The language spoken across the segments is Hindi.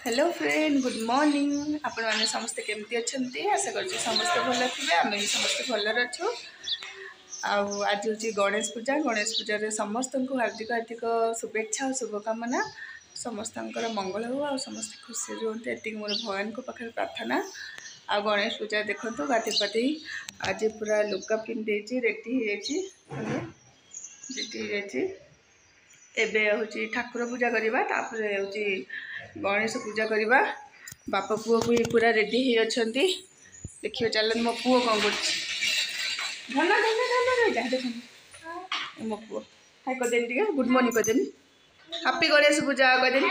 हेलो फ्रेंड गुड मॉर्निंग आपण मैंने समस्ते केमती अच्छा आशा कर समस्ते भल थे आम भी समस्ते भलर अच्छु आज हूँ गणेश पूजा समस्त को हार्दिक हार्दिक शुभेच्छा और शुभकामना समस्त मंगल हो आ समस्त खुशी रुहतु ये मोर भगवान को पाखे प्रार्थना आ गणेश पूजा देखो गाधे पाधे आज पूरा लुगा पिंधे रेडी एबे हूँ ठाकुर पूजा करवा हूँ गणेश पूजा करवा बापा पुओ को पूरा रेडी हो अच्छा देखिए चल मो पुओ कौन कर मो पुओ हाई करदेनी गुड मॉर्निंग करदेनी हैप्पी गणेश पूजा करदेनी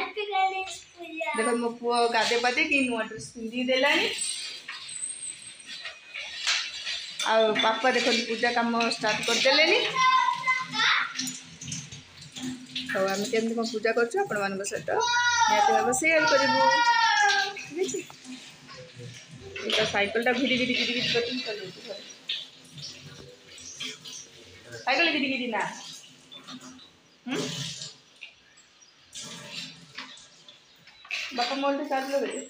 देख मो पुओ गाधे पाधे कि नुआ ड्रेस पिंधि देला आ बापा देख पूजा काम स्टार्ट करदेले तो आम केमती कौन पूजा कर सहित निहती भाव सेयार करूँ साइकिल टा घिरी घिरी घिरी घिरी कर चलू साइकिल घिरी घिरी ना बापा मोल चार्ज लगे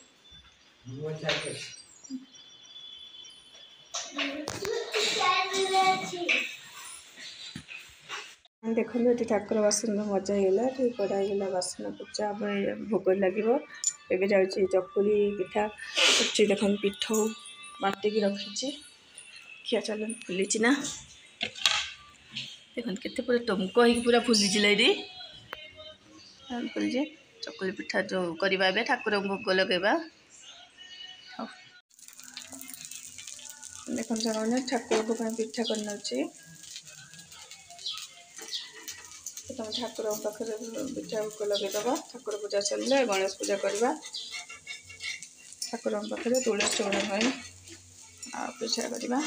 देखो ये ठाकुर बासन मजा होगा ठीक कड़ाईगला बासन पूजा भोग लगे एवं जाऊँगी चकुली पिठा अच्छी देख पिठ बाटिकी रखी खिया चल फुली ना देख के पूरा टमक हो पूरा फुली ये फुली चकुली पिठा जो करवा ठाकुर भोग लगेगा देख ठाकुर को पिठा करना तुम ठाकुर पाखे पिठा भोग लगेदबा ठाकुर पूजा चलने गणेश पूजा करवा ठाकुर पाखे तुलसी चौड़ा भाई पूजा करवा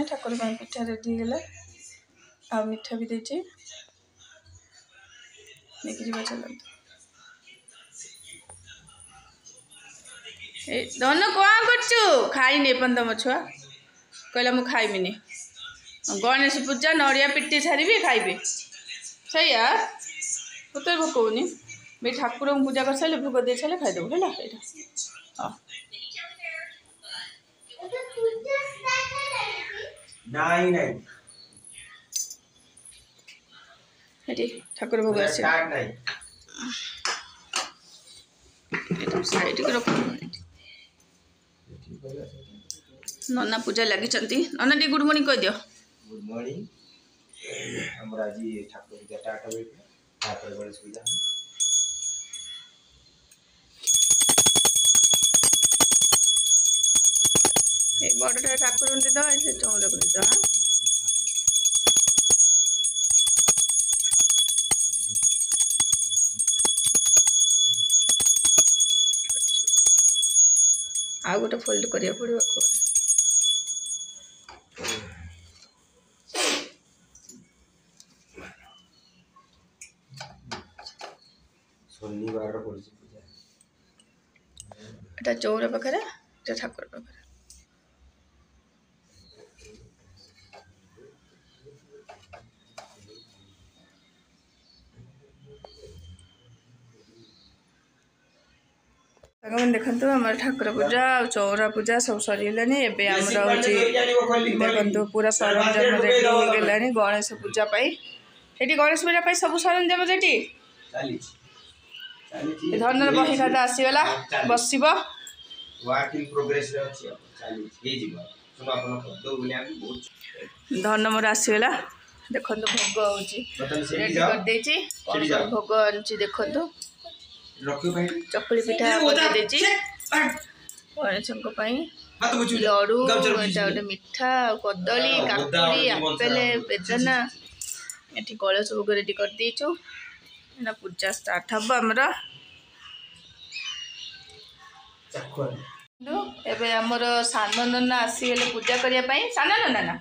ठाकुर पिठा रेडी गला आ मिठा भी देती चलते धन कौन कर खाई पंद मो छुआ कहला मु खाइबिनी गणेश पूजा नड़िया पिटी सारी खाइबी सैया तो भोक होनी भी ठाकुर पूजा कर सारे भोग दे सारे खाईदेव है ठाकुर भोग साइड रख नना पूजा लगी नना टी गुड मॉर्निंग कह दियो गुड मॉर्निंग हमरा आज ठाकुर पूजा स्टार्ट हो ठाकुर गणेश पूजा ए बड़टा ठाकुर दे दो ऐसे चौड़ा कर दो आ गोटे फोल्ड करिया पड़ो शनिवार पूजा चौरा पाखे ठाकुर पाखे देखो आम ठाकुर पूजा चौरा पूजा सब सरीगलानी एबे आमर देखो पूरा सरंजाम रेडी हो गलानी गणेश पूजा ये गणेश पूजा सब सरंजाम रेडी धनर बही खाता आसीगला बस धन मोर आसीगला देखो भोग हो भोग आनी देखो चकुली पिठा गणेश लड़ू गोटे मिठा कदली काकुड़ी आपेल बेदना ये कलश भोग रेडी कर देचु पूजा स्टार्ट हम आमर एबे आमर सान नना आसीगले पूजा करने सान नना ना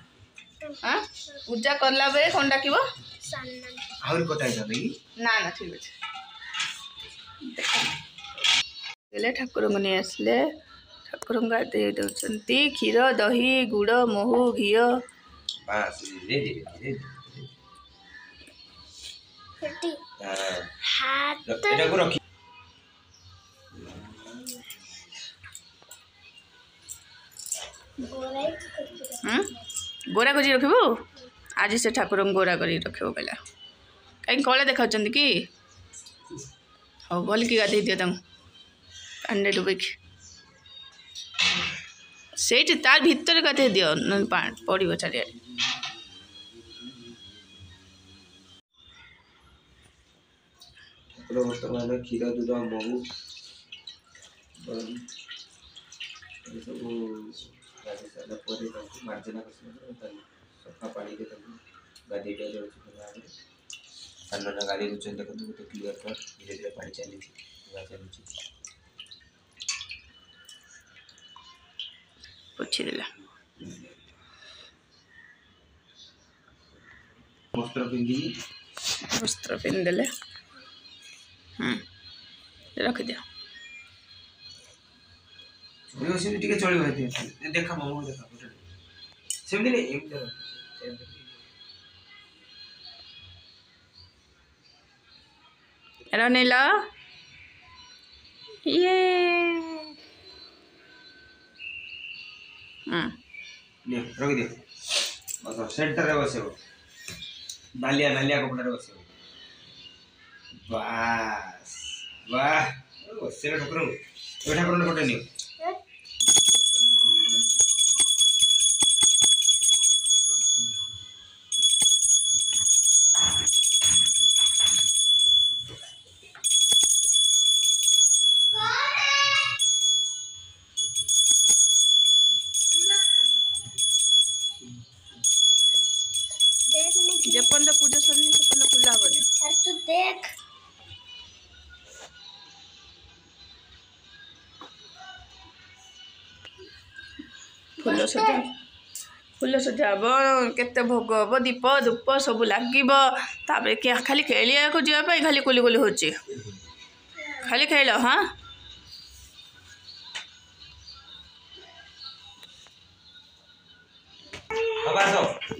हाँ पूजा करला बेले कौन डाक ना ना ठीक अच्छे ठाकुर को नहीं आसले ठाकुर गाधे दौरान क्षीर दही गुड़ महू घी बस धीरे धीरे धीरे एटा को रखी गोरा कर रखबू आज से ठाकुर गोरा कर रखब कहला कहीं कला देखा कि हाँ भल कि गाधे दियो पानी डुबेक से तार भितर गाधे दियो पड़ चारिया बर्तमान क्षीर दूध महू सब गाधी सारा मार्जना सफा पानी गाधी सामना गाधी दूसरे देखो गोटे क्लीयर कर धीरे धीरे पानी चली चलुची पोछीदेला वस्त्र पिंधिदेले रख दिया टिके चलो देखा मम देखा सेमती नहीं रनीला ये रख दियो बस सेंटर रे बसे नालिया नालिया कपड़ा रे बसे बस वाह बसे ठाकुर ठाकुर फोटो नियो जपन पूजा सरनी सपन खुला बने तू देख फुल सजाब केते भोग हम दीप धूप सब लगे खाली खेलिया को जावाई खाली कुली कुली हो खाली खेल हाँ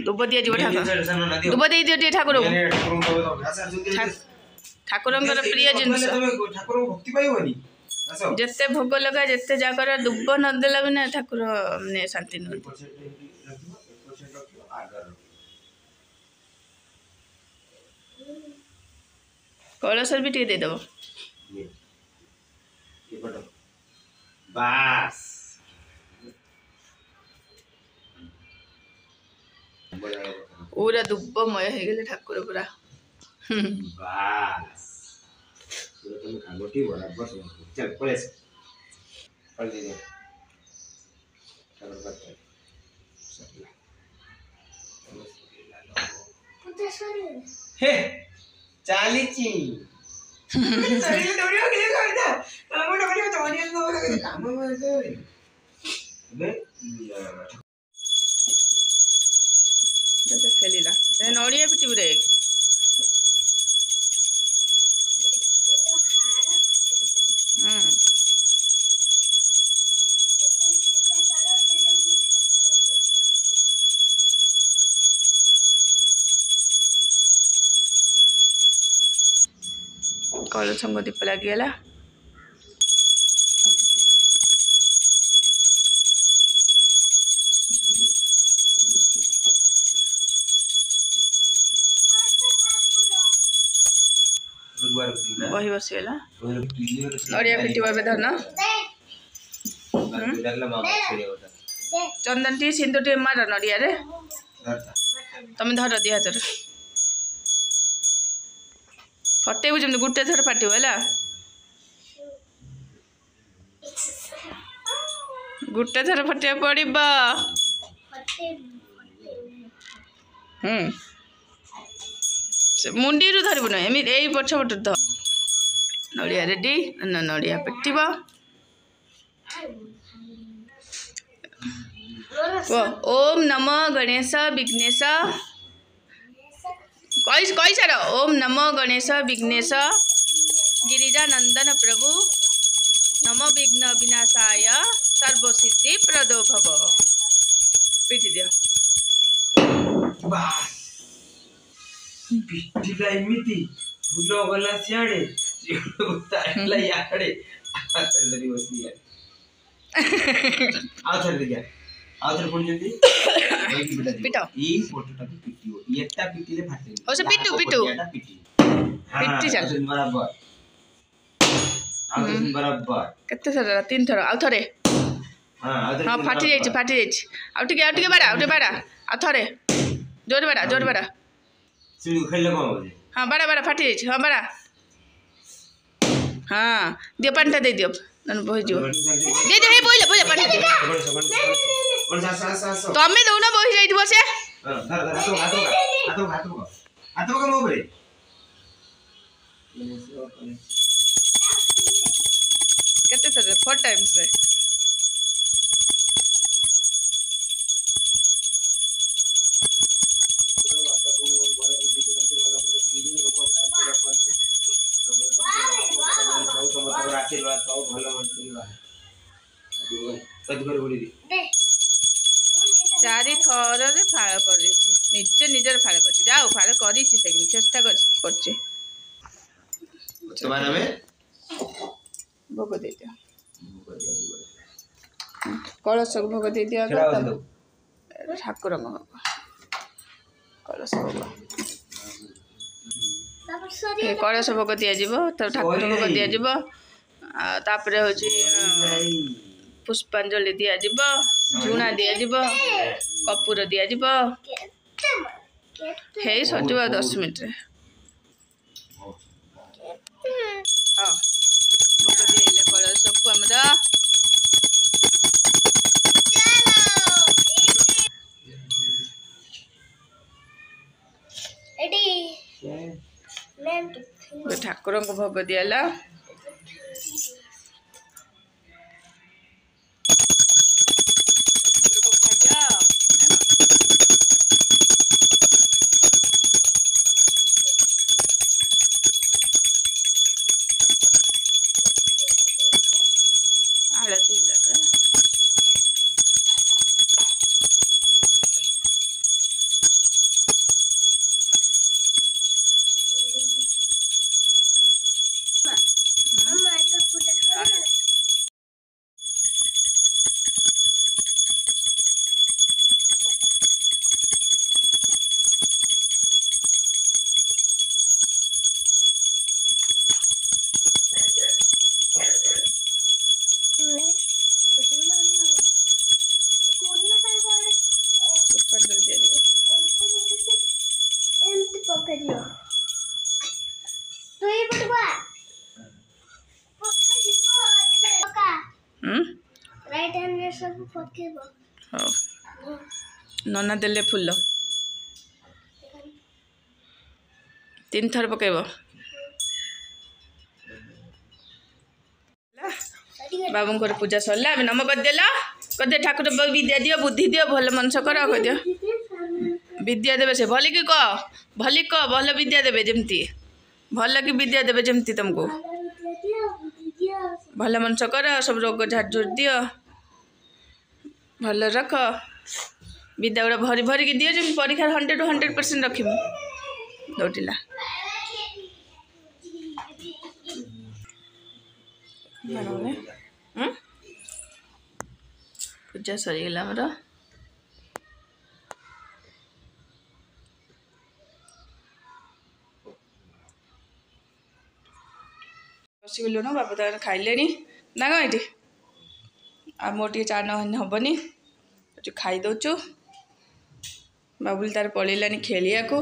दुब दिया जीव दुब दे दियो ठाकुर ठाकुर प्रिय जिनस जिते भोग लगा जिते जाकर दुब नदेला बिना ठाकुर ने शांति न कलश भी टे देदेव बस पूरा दुब्बमय हो गले ठाकुर पूरा बस तुम खागोटी बराबर चल पड़े पड़ दे हे चालीची सरी दौड़ियो के करता मोटा मोटा तो नहीं तो काम में बे खेलिला नड़िया पिटिबू रे कलश दीप लगिगला बही बसीगला नड़िया पिटिब ए धन चंदन टी सिंदूर टी मार नड़िया रे तुम धर दी हाथ फटेबू जमी गोटे थर फाटव है गोटे थर फटे पड़ा मुंडी रू धरबू ना एम यही पछपट ध नड़िया रेडी नड़िया पिटिब ओम नमो गणेश विघ्नेश कई सारा ओम नमो गणेश विघ्नेश गिरिजा नंदन प्रभु नमो विघ्न विनाशाय सर्व पिटिला एमिति फूल गला सियाड़े ताला याड़े आतरी बसनी यार आउथर देखिया आउथर कोन जंदी एई की पिटा ई फोटोटा पिटियो एटा पिटिले फाटे ओ से पिटू एटा पिटी पिटी चल बराबर आउथर बराबर केते थरा 3 थरा आउ थरे हां आउथर हां फाटी जाई आउ टिके बाड़ा आ थरे जोर बाड़ा सिंह खेलले कोन हो हां बाड़ा फाटी जाई हां बाड़ा हां दियो पानी दे दियो नन बहि जो दे हे बोइले पानी दे कोन सा तमे दउना बहि जाई बसे धर हाथ का मोबरे केते थरे 4 टाइम्स रे चारि थर फाड़ कर निजर फाड़ कर जाओ फाड़ कर चेष्टा कर भोग दे दिया कलश भोग दे दिया ठाकुर कलश भोग कलश भोग दिज्व ठाकुर भोग दिज्व तापर हूँ पुष्पांजलि दिज्व झुणा दिज्व कपूर दिज्व हे सजिव 10 मिनट हाँ भोग दिए कलश को ठाकुर को भोग दिला आरती लगे पुष्पांजलि दे दियो एमती पकड़ियो तो ये बटवा पक्का राइट हैंड रे सब पकेबो हां नना देले फूल 3 थर पकेबो बाबू को पूजा सरला अभी नम कर देला कदे ठाकुर विद्या दियो बुद्धि दियो भल मनस कर दियो विद्या देवे से भली की कह भली कह भल विद्या देवे जमती भल की विद्या देवे जमती तुमको भल मनस कर सब रोग झाड़ दियो भल रख विद्या गुड़ा भरी भरी की दियो जमी परीक्षा 100% रखी दौटिला पूजा सरीगला मोर बसगलु न बापा तो खाइले ना कौन ये आ मोर टे चा नहबनी खाई दौचु बाबुल तार पलैलानी खेलिया को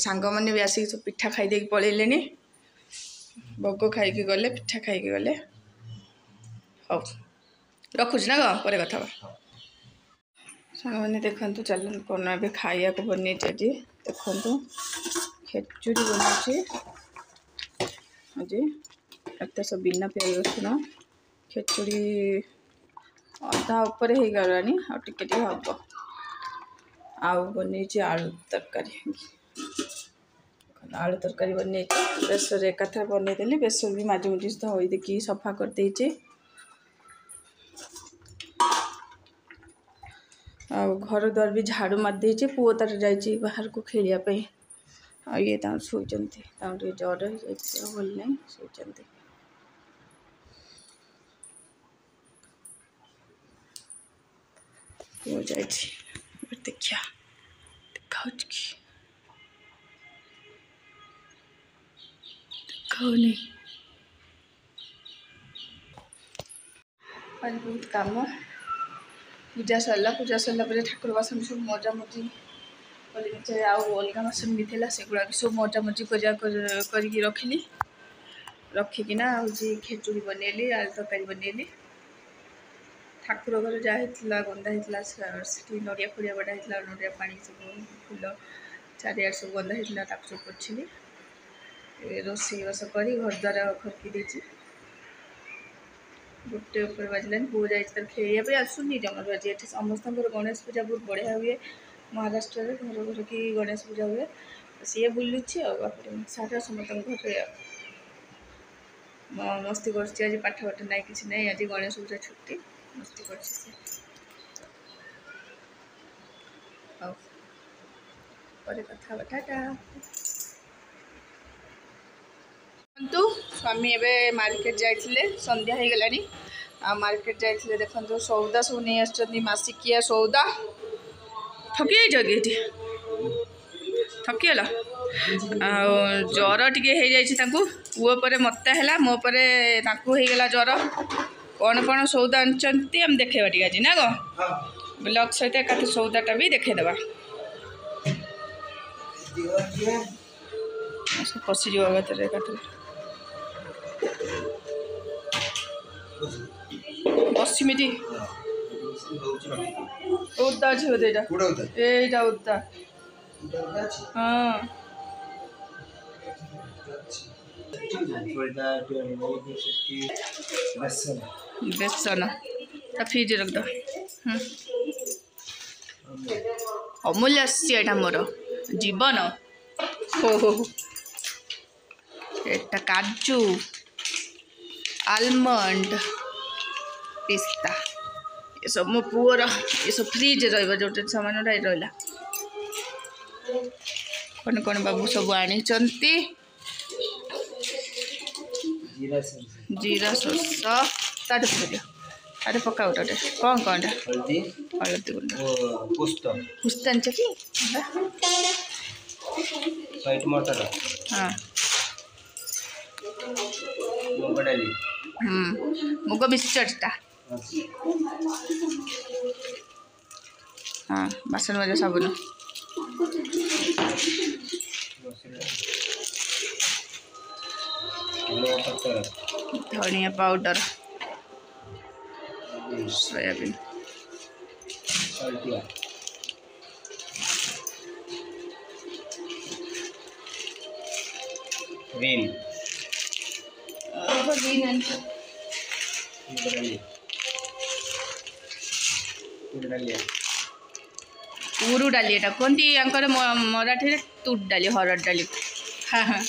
सांग मैंने भी आसिक सब पिठा खाई दे पलैले भोग खाई गले पिठा खाई गले हाँ रखुच ना कौन पर कथा सांग मैंने देखु चल कौन ए खाया को बन आज देखु खेचुड़ी बनाऊे आज एत सब बिना प्याज रसुण खेचुड़ी अधा उपर हो गलानी आटे हम आउ बन आलू तरकारी आलू तरकारी बन बेसर एकाथर बनईदेली बेसर भी माजी मुझी धोई देखी सफा करदे घर द्वार भी झाड़ू मारदे पुओ तार जा बाहर को खेलिया ये शोचती जर भल नहीं शोचती हो जाए देखिया देखा नहीं आज बहुत काम पूजा सरला ठाकुर बासन सब मजा मजी कल अलग बासन भी थी सेगुड़ा भी सब मजा मजी करके रखिली रखिकिना हूँ खेचुड़ी बनैली आलू तरकारी बनैली ठाकुर घर जहाँ गंदा होता से नड़िया फड़िया बड़ा होता नड़िया पानी सब फूल चारियार सब गंदा होता सब पोछिली रोषे बस कर घर द्वारा खरकी देती गोटे ऊपर बाजिलानी बो जाए खेल आसुनी जमा बाजी समस्त गणेश पूजा बहुत बढ़िया हुए महाराष्ट्र में घर घर की गणेश पूजा हुए सी बुलूची सारा समस्त घर मस्ती कर पाठ पाठ ना कि आज गणेश पूजा छुट्टी मस्ती कर कथा स्वामी एवं मार्केट जाइए संध्या हो गलानी मार्केट जाइए देखो सौदा सब नहीं आसछन्ती मासिकिया सौदा ठकी जगह ठकीगल जर टे पुओ पर मत है मो पर होगला जर कौन कौन सौदा आनी आम देखा टे आज ना गो ब्लॉग सहित एक सौदाटा भी देखा पशिज बसमिटी उदा अच्छे बोधे यहाँ उदा हाँ बेसन फ्रिज रख दो अमूल्य यहाँ मोर जीवन हो एटा काजू आलमंड पिस्ता ये सब मो पुअर ये सब फ्रिज रो सामान रहा कौन कौन बाबू सब आनी जीरा सोस ताटे पकड़ अरे पका उठे कौन कौन हलदी गुंड पुस्ता कि व्हाइट मटर हाँ मुग डाली मुग मिक्सचरटा हाँ बासन मजा साबुन धनिया पाउडर सोयाबीन ग्रीन उरु डाली एटा कहती मराठी तुट डाली हरड़ डाली हाँ हाँ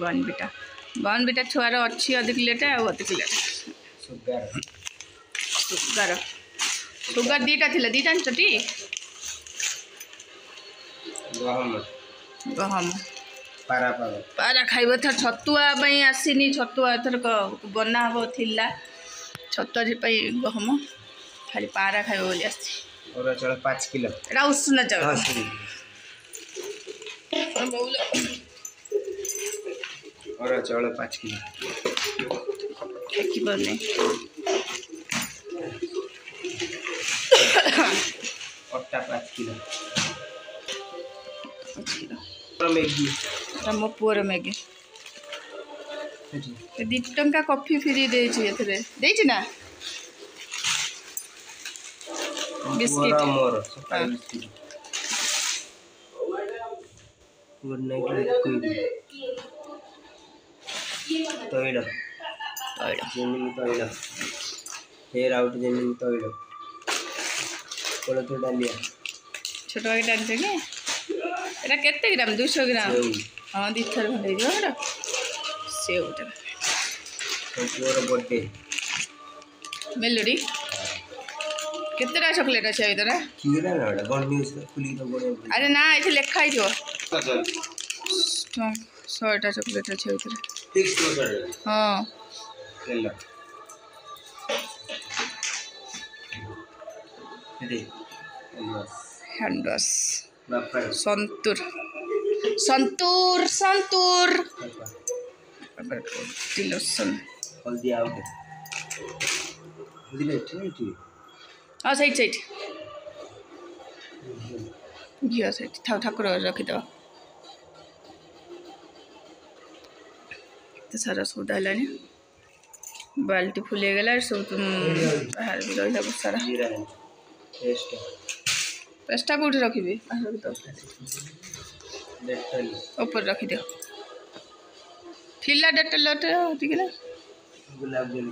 बॉर्नविटा छुआर अच्छी अधिक लेट अधिक लेट सुगर सुगर दीटा थी दीटा टी गहम पारा खाइब थर छतुआ आसीनी छतुआ एथर बना हम थिला छतुआ गहम खाली पारा खाइब बोली आसी और चल 5 किलो एटा उष्ण चाउल और चल 5 किलो देखी पारे अट्टा 5 किलो मो पुअर मैगी 2 टंका कॉफी फ्री देछि ना बिस्किट मोर गुड नाइट तैल जेमिनी तैल हेयर आउट जेमिनी तैल कोलथ डालिया छोट भाई डालते कि एटा केते ग्राम 200 ग्राम हाँ 2 थर खंडे दियो Sewta poor birthday melody केतेटा chocolate अच्छे इधर खीरा ना बड़ न्यूज़ खुली तो बड़े अरे ना ये लिखा ही चल 100टा चॉकलेट अच्छे होते फिक्स तो चढ़े हाँ चल दे बस हैंड वॉश बापा संतूर संतूर संतूर लोशन हल्दी आउट हल्दी ले ठीक हाँ सही सही घी सही ठाकुर रखीद तो सारा सौदा है बाल्टी फुले गला सब बाहर भी रहा बहुत सारा जीरा पेस्ट पेस्टा कौटी रखी डेटल ऊपर रखीद थिला डेटल टिके गुलाब जल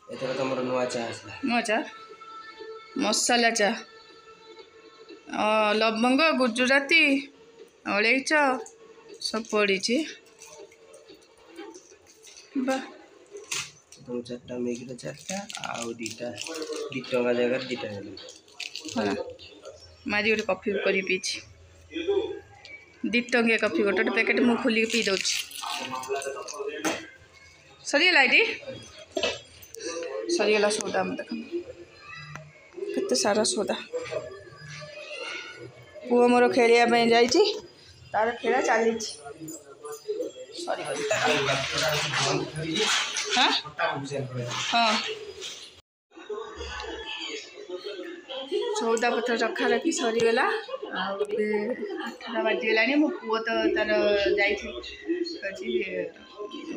एथर तमर नुआ चा आसला नुआ चा मसाला चा लवंग गुजराती अलैच सब पड़ी बा दो चारटा मैगी चारटा आउ दीटा 2 टंका जगह 2 टंका हाँ मारी गोटे कॉफी कर पीछे 2 टंकिया कॉफी गोटे पैकेट मुझे खोलिक पी दौर सरीगला ये सरीगला सौदा देख के सारा सौदा पुओ मोर खेलिया जाइए तार खेला चली हाँ हाँ सौदा पत्र रखा रखी सरीगला आठटा बाजीगला मो पुओ तो तार जा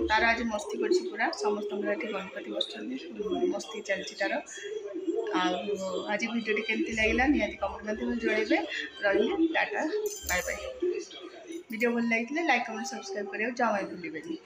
तार आज मस्ती कर पूरा समस्त गणपति बस मस्ती चलती तार आज भिडियो केमती लगे निहाती कमेंट में जनइबे रही टाटा बाय बाय वीडियो भल लगी लाइक कमेंट सब्सक्राइब करें जमा भूलें।